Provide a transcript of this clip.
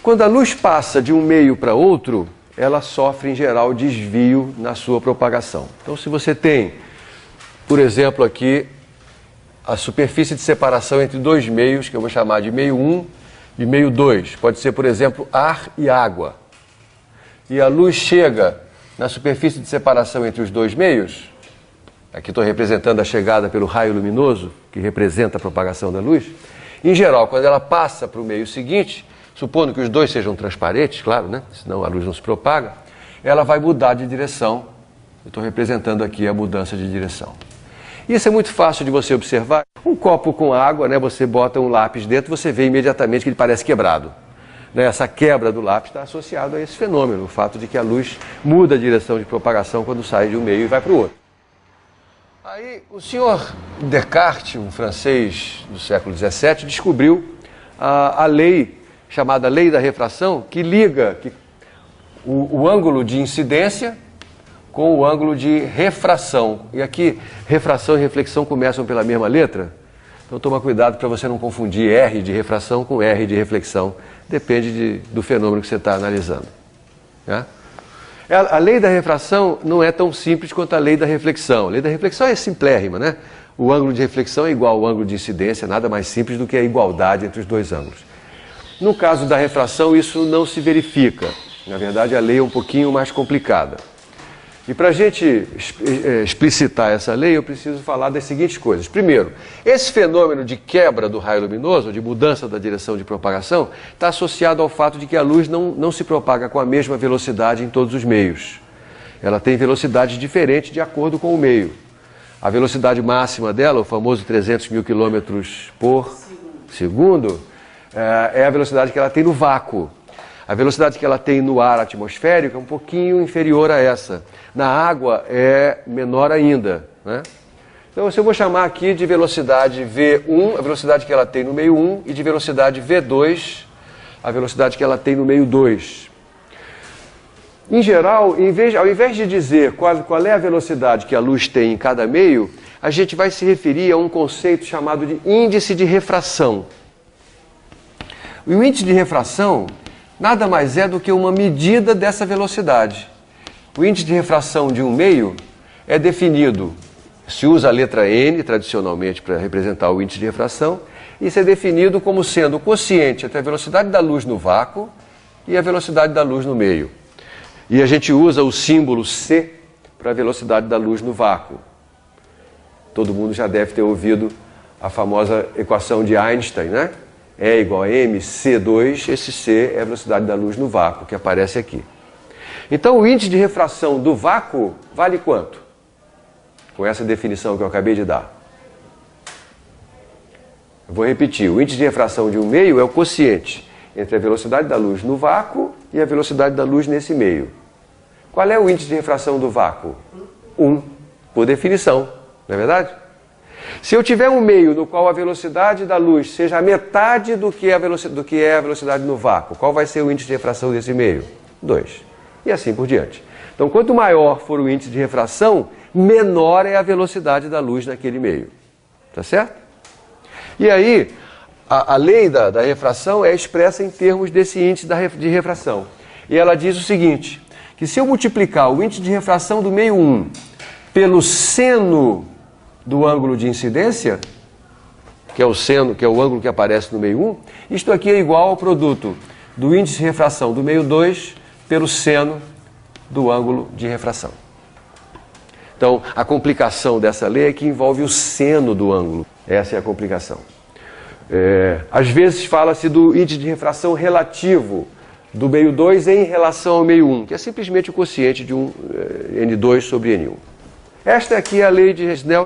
Quando a luz passa de um meio para outro, ela sofre, em geral, desvio na sua propagação. Então, se você tem, por exemplo, aqui, a superfície de separação entre dois meios, que eu vou chamar de meio 1 e meio 2. Pode ser, por exemplo, ar e água. E a luz chega na superfície de separação entre os dois meios. Aqui estou representando a chegada pelo raio luminoso, que representa a propagação da luz. Em geral, quando ela passa para o meio seguinte, supondo que os dois sejam transparentes, claro, né? Senão a luz não se propaga, ela vai mudar de direção. Eu estou representando aqui a mudança de direção. Isso é muito fácil de você observar. Um copo com água, né? Você bota um lápis dentro, você vê imediatamente que ele parece quebrado. Né? Essa quebra do lápis está associada a esse fenômeno, o fato de que a luz muda a direção de propagação quando sai de um meio e vai para o outro. Aí o senhor Descartes, um francês do século XVII, descobriu a lei chamada lei da refração, que liga o ângulo de incidência com o ângulo de refração. E aqui, refração e reflexão começam pela mesma letra. Então toma cuidado para você não confundir R de refração com R de reflexão. Depende do fenômeno que você está analisando. Né? A lei da refração não é tão simples quanto a lei da reflexão. A lei da reflexão é simplérrima, né? O ângulo de reflexão é igual ao ângulo de incidência, nada mais simples do que a igualdade entre os dois ângulos. No caso da refração, isso não se verifica. Na verdade, a lei é um pouquinho mais complicada. E para a gente explicitar essa lei, eu preciso falar das seguintes coisas. Primeiro, esse fenômeno de quebra do raio luminoso, de mudança da direção de propagação, está associado ao fato de que a luz não se propaga com a mesma velocidade em todos os meios. Ela tem velocidades diferentes de acordo com o meio. A velocidade máxima dela, o famoso 300 mil quilômetros por segundo, é a velocidade que ela tem no vácuo. A velocidade que ela tem no ar atmosférico é um pouquinho inferior a essa. Na água é menor ainda. Né? Então, eu vou chamar aqui de velocidade V1, a velocidade que ela tem no meio 1, e de velocidade V2, a velocidade que ela tem no meio 2. Em geral, ao invés de dizer qual é a velocidade que a luz tem em cada meio, a gente vai se referir a um conceito chamado de índice de refração. O índice de refração nada mais é do que uma medida dessa velocidade. O índice de refração de um meio é definido, se usa a letra N tradicionalmente para representar o índice de refração, e isso é definido como sendo o quociente entre a velocidade da luz no vácuo e a velocidade da luz no meio. E a gente usa o símbolo C para a velocidade da luz no vácuo. Todo mundo já deve ter ouvido a famosa equação de Einstein, né? E igual a mc2, esse C é a velocidade da luz no vácuo, que aparece aqui. Então o índice de refração do vácuo vale quanto? Com essa definição que eu acabei de dar. Eu vou repetir, o índice de refração de um meio é o quociente entre a velocidade da luz no vácuo e a velocidade da luz nesse meio. Qual é o índice de refração do vácuo? 1, por definição, não é verdade? Se eu tiver um meio no qual a velocidade da luz seja a metade do que é a velocidade no vácuo, qual vai ser o índice de refração desse meio? 2. E assim por diante. Então, quanto maior for o índice de refração, menor é a velocidade da luz naquele meio. Tá certo? E aí, a lei da refração é expressa em termos desse índice de refração. E ela diz o seguinte, que se eu multiplicar o índice de refração do meio 1 pelo seno do ângulo de incidência, que é o seno, que é o ângulo que aparece no meio 1, isto aqui é igual ao produto do índice de refração do meio 2 pelo seno do ângulo de refração. Então, a complicação dessa lei é que envolve o seno do ângulo. Essa é a complicação. Às vezes fala-se do índice de refração relativo do meio 2 em relação ao meio 1, que é simplesmente o quociente de N2 sobre N1. Esta aqui é a lei de Snell.